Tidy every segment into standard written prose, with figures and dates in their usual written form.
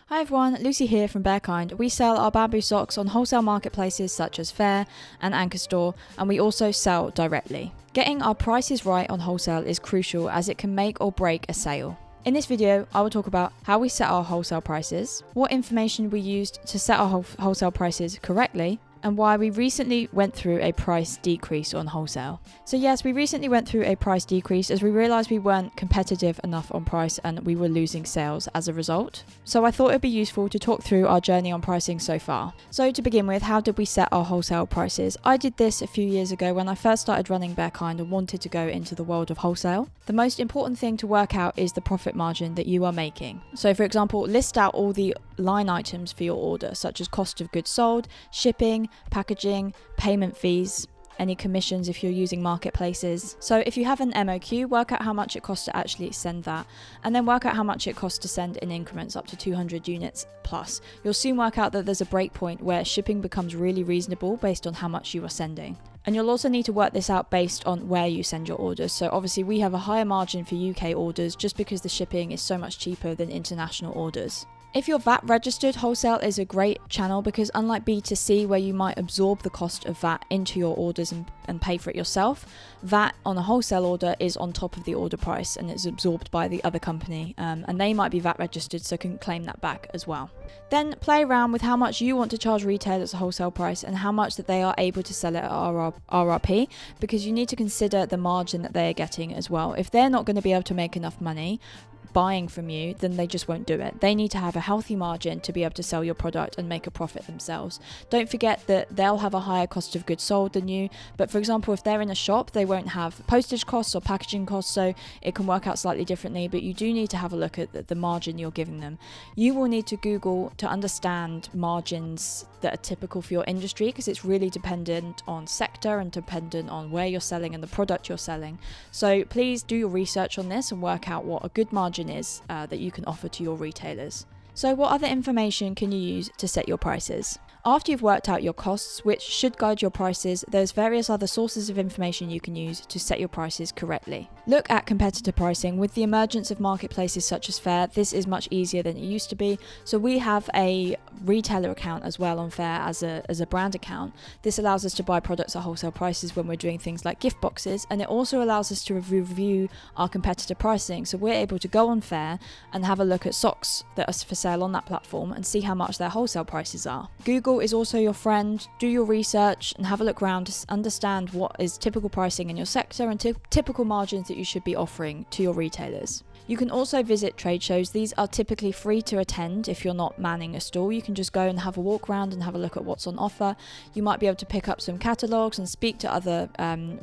Hi everyone, Lucy here from Bearkind. We sell our bamboo socks on wholesale marketplaces such as Faire and Ankorstore, and we also sell directly. Getting our prices right on wholesale is crucial as it can make or break a sale. In this video, I will talk about how we set our wholesale prices, what information we used to set our wholesale prices correctly, and why we recently went through a price decrease on wholesale. So yes, we recently went through a price decrease as we realised we weren't competitive enough on price and we were losing sales as a result. So I thought it'd be useful to talk through our journey on pricing so far. So to begin with, how did we set our wholesale prices? I did this a few years ago when I first started running Bearkind and wanted to go into the world of wholesale. The most important thing to work out is the profit margin that you are making. So for example, list out all the line items for your order, such as cost of goods sold, shipping, packaging, payment fees, any commissions if you're using marketplaces. So if you have an MOQ, work out how much it costs to actually send that, and then work out how much it costs to send in increments up to 200 units plus. You'll soon work out that there's a break point where shipping becomes really reasonable based on how much you are sending. And you'll also need to work this out based on where you send your orders. So obviously we have a higher margin for UK orders just because the shipping is so much cheaper than international orders. If you're VAT registered, wholesale is a great channel because unlike B2C where you might absorb the cost of VAT into your orders and pay for it yourself, VAT on a wholesale order is on top of the order price and it's absorbed by the other company, and they might be VAT registered so can claim that back as well. Then play around with how much you want to charge retailers a wholesale price and how much that they are able to sell it at RRP, because you need to consider the margin that they are getting as well. If they're not going to be able to make enough money buying from you, then they just won't do it. They need to have a healthy margin to be able to sell your product and make a profit themselves. Don't forget that they'll have a higher cost of goods sold than you, but for example, if they're in a shop, they won't have postage costs or packaging costs, so it can work out slightly differently, but you do need to have a look at the margin you're giving them. You will need to Google to understand margins that are typical for your industry because it's really dependent on sector and dependent on where you're selling and the product you're selling. So please do your research on this and work out what a good margin is that you can offer to your retailers. So what other information can you use to set your prices? After you've worked out your costs, which should guide your prices, there's various other sources of information you can use to set your prices correctly. Look at competitor pricing. With the emergence of marketplaces such as Faire, this is much easier than it used to be. So we have a retailer account as well on Faire as a brand account. This allows us to buy products at wholesale prices when we're doing things like gift boxes, and it also allows us to review our competitor pricing. So we're able to go on Faire and have a look at socks that are for sale on that platform and see how much their wholesale prices are. Google is also your friend. Do your research and have a look around to understand what is typical pricing in your sector and typical margins that you should be offering to your retailers. You can also visit trade shows. These are typically free to attend if you're not manning a stall. You can just go and have a walk around and have a look at what's on offer. You might be able to pick up some catalogues and speak to other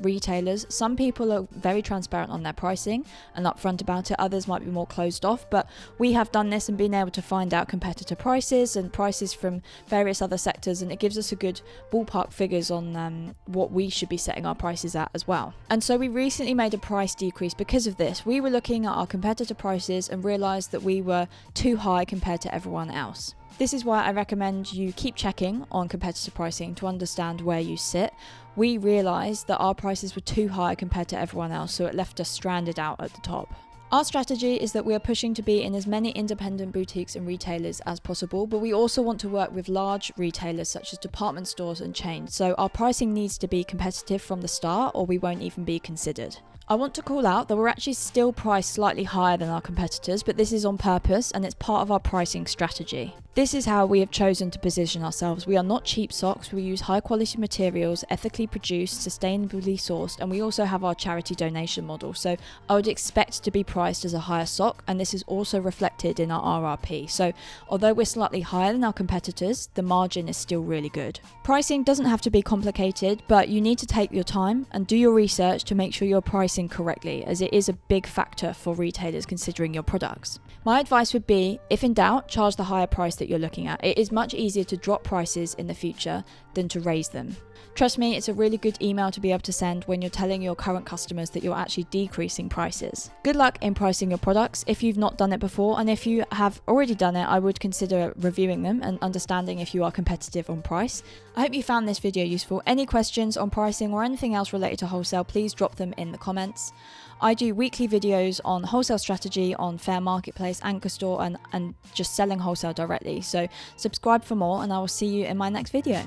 retailers. Some people are very transparent on their pricing and upfront about it. Others might be more closed off, but we have done this and been able to find out competitor prices and prices from various other sectors, and it gives us a good ballpark figures on what we should be setting our prices at as well. And so we recently made a price decrease because of this. We were looking at our competitor prices and realised that we were too high compared to everyone else. This is why I recommend you keep checking on competitor pricing to understand where you sit. We realised that our prices were too high compared to everyone else, so it left us stranded out at the top. Our strategy is that we are pushing to be in as many independent boutiques and retailers as possible, but we also want to work with large retailers such as department stores and chains. So our pricing needs to be competitive from the start or we won't even be considered. I want to call out that we're actually still priced slightly higher than our competitors, but this is on purpose and it's part of our pricing strategy. This is how we have chosen to position ourselves. We are not cheap socks. We use high quality materials, ethically produced, sustainably sourced, and we also have our charity donation model. So I would expect to be priced as a higher sock, and this is also reflected in our RRP. So although we're slightly higher than our competitors, the margin is still really good. Pricing doesn't have to be complicated, but you need to take your time and do your research to make sure you're pricing correctly, as it is a big factor for retailers considering your products. My advice would be, if in doubt, charge the higher price that you're looking at. It is much easier to drop prices in the future than to raise them. Trust me, it's a really good email to be able to send when you're telling your current customers that you're actually decreasing prices. Good luck in pricing your products if you've not done it before, and if you have already done it, I would consider reviewing them and understanding if you are competitive on price. I hope you found this video useful. Any questions on pricing or anything else related to wholesale, please drop them in the comments. I do weekly videos on wholesale strategy on Faire Marketplace, Ankorstore, and just selling wholesale directly. So subscribe for more, and I will see you in my next video.